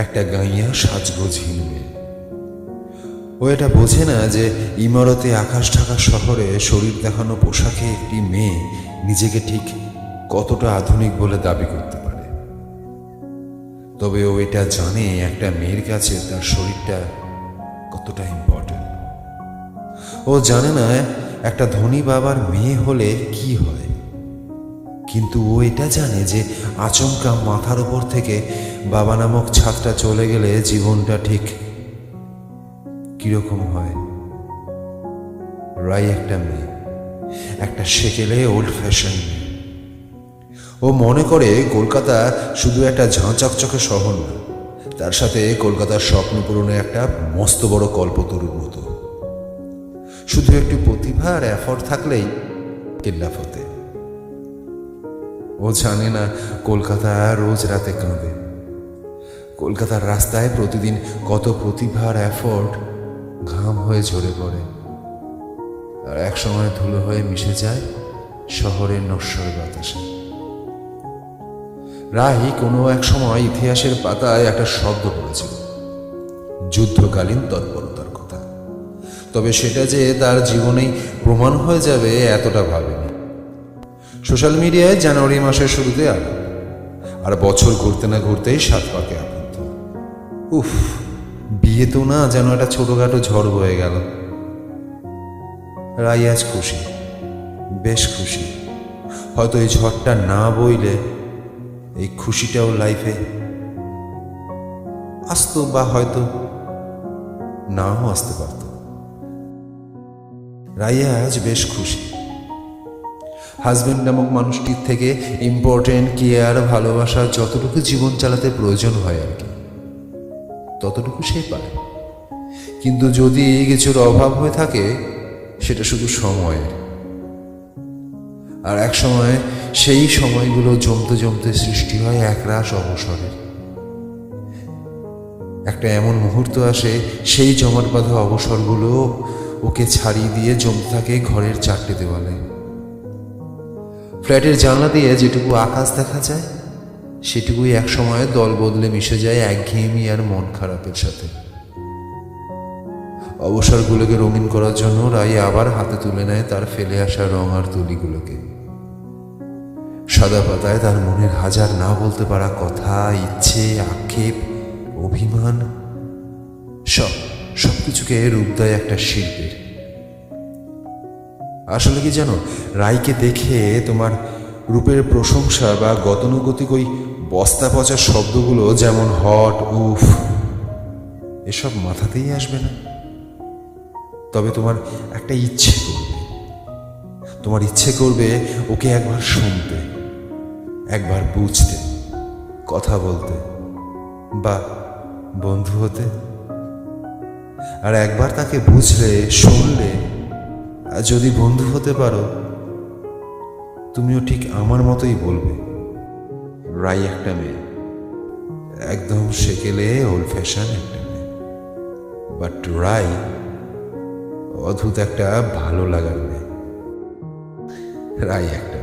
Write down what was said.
একটা গাইয়া সাজগোজহীন মেয়ে। ও এটা বোঝে না যে ইমারতে আকাশ ঢাকা শহরে শরীর দেখানো পোশাকে একটি মেয়ে নিজেকে ঠিক কতটা আধুনিক বলে দাবি করতে পারে। তবে ও এটা জানে একটা মেয়ের কাছে তার শরীরটা কতটা ইম্পর্টেন্ট। ও জানে না একটা ধনী বাবার মেয়ে হলে কি হয়, কিন্তু ও এটা জানে যে আচমকা মাথার উপর থেকে বাবা নামক ছাদটা চলে গেলে জীবনটা ঠিক কিরকম হয়। রাই একটা মেয়ে, একটা সেকেলে ওল্ড ফ্যাশন মেয়ে। ও মনে করে কলকাতা শুধু একটা ঝাঁচকচকে শহর না, তার সাথে কলকাতার স্বপ্ন পূরণে একটা মস্ত বড় কল্পতরুর মতো। শুধু একটু প্রতিভা আর এফর্ট থাকলেই কিডন্যাপ হতে। ও জানে না কলকাতা রোজ রাতে কাঁদে। কলকাতার রাস্তায় প্রতিদিন কত প্রতিভা আর এফর্ট ঘাম হয়ে ঝরে পড়ে, আর একসময় ধুলো হয়ে মিশে যায় শহরের নশ্বর বাতাসে। রাই কোনো এক সময় ইতিহাসের পাতায় একটা শব্দ পড়েছিল, যুদ্ধকালীন তৎপরতার কথা। তবে সেটা যে তার জীবনেই প্রমাণ হয়ে যাবে এতটা ভাবেনি। সোশ্যাল মিডিয়ায় জানুয়ারি মাসের শুরুতে আলো, আর বছর ঘুরতে না ঘুরতেই 7 পাকে আবদ্ধ। উফ, বিয়ে তো না, যেন একটা ছোটখাটো ঝড় বয়ে গেল। রাই আজ খুশি, বেশ খুশি। হয়তো এই ঝড়টা না বইলে এই খুশিটাও লাইফে আসতো, বা হয়তো নাও আসতে পারত। রাইয়া আজ বেশ খুশি। হাজবেন্ড নামক মানুষটির থেকে ইম্পর্টেন্ট কেয়ার, ভালোবাসা যতটুকু জীবন চালাতে প্রয়োজন হয় আর কি, ততটুকু সে পায়। কিন্তু যদি কিছুর অভাব হয়ে থাকে, সেটা শুধু সময়ের। আর এক সময় সেই সময়গুলো জমতে জমতে সৃষ্টি হয় একরাশ অবসরের। একটা এমন মুহূর্ত আসে, সেই জমাট বাঁধা অবসরগুলো ওকে ছাড়িয়ে দিয়ে জমতে থাকে ঘরের 4টে দেওয়ালে। ফ্ল্যাটের জানলা দিয়ে যেটুকু আকাশ দেখা যায়, সেটুকুই এক সময় দল বদলে মিশে যায় একঘেয়েমি আর মন খারাপের সাথে। অবসরগুলোকে রঙিন করার জন্য রাই আবার হাতে তুলে নেয় তার ফেলে আসা রং আর তুলিগুলোকে। সাদা পাতায় তার মনের হাজার না বলতে পারা কথা, ইচ্ছে, আক্ষেপ, অভিমান, সব কিছুকে রূপ দেয় একটা শিল্পের। আসলে কি জানো, রাইকে দেখে তোমার রূপের প্রশংসা বা গতানুগতিক ওই বস্তা পচা শব্দগুলো যেমন হট, উফ, এসব মাথাতেই আসবে না। তবে তোমার একটা ইচ্ছে করবে, তোমার ইচ্ছে করবে ওকে একবার শুনতে, একবার বুঝতে, কথা বলতে, বা বন্ধু হতে। আর একবার তাকে বুঝলে, শুনলে, আর যদি বন্ধু হতে পারো, তুমিও ঠিক আমার মতোই বলবে রাই একটা মেয়ে, একদম সেকেলে ওল্ড ফ্যাশন একটা মেয়ে। বাট রাই অদ্ভুত একটা ভালো লাগার মেয়ে। রাই একটা